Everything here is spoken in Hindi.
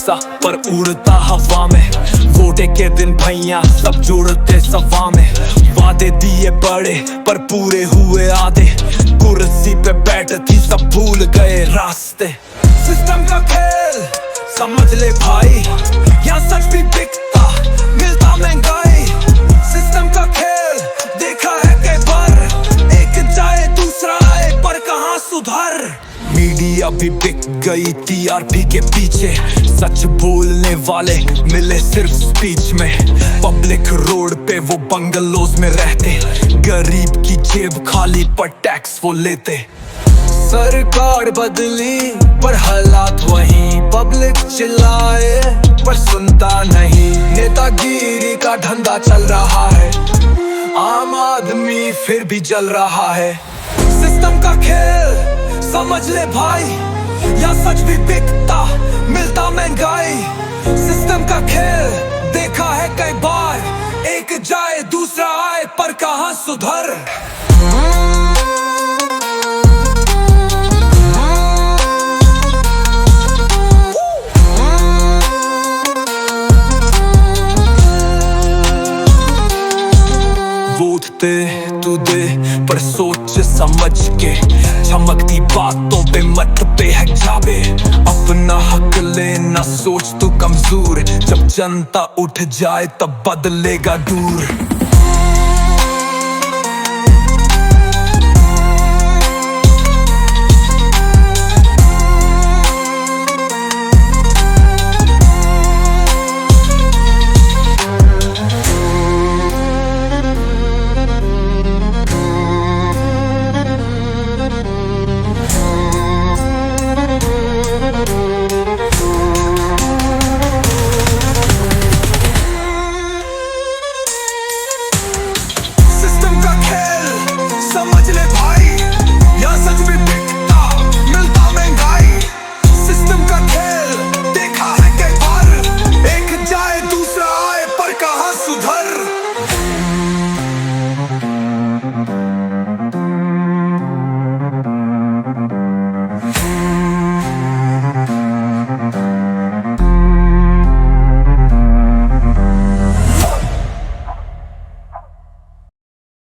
पैसा पर उड़ता हवा में। वोटे के दिन भैया सब जुड़ते सभा में। वादे दिए बड़े पर पूरे हुए आधे। कुर्सी पे बैठती सब भूल गए रास्ते। सिस्टम का खेल समझ ले भाई, यहाँ सच भी बिकता मिलता महंगाई। सिस्टम का खेल देखा है कई बार, एक जाए दूसरा आए पर कहाँ सुधार। मीडिया भी बिक गई टीआरपी के पीछे। सच बोलने वाले मिले सिर्फ स्पीच में। पब्लिक रोड पे वो बंगलोज में रहते, गरीब की जेब खाली पर टैक्स वो लेते। सरकार बदली पर हालात वही, पब्लिक चिल्लाए पर सुनता नहीं। नेतागिरी का धंधा चल रहा है, आम आदमी फिर भी जल रहा है। सिस्टम का खेल समझ ले भाई, यहाँ सच भी बिकता मिलता महंगाई। सिस्टम का खेल देखा है कई बार, एक जाए दूसरा आए पर कहाँ सुधर। वोट दे तू दे पर सोच समझ के, चमकती बातों पे मत पे है जावे। अपना हक लेना सोच तू कमजोर, जब जनता उठ जाए तब बदलेगा दूर।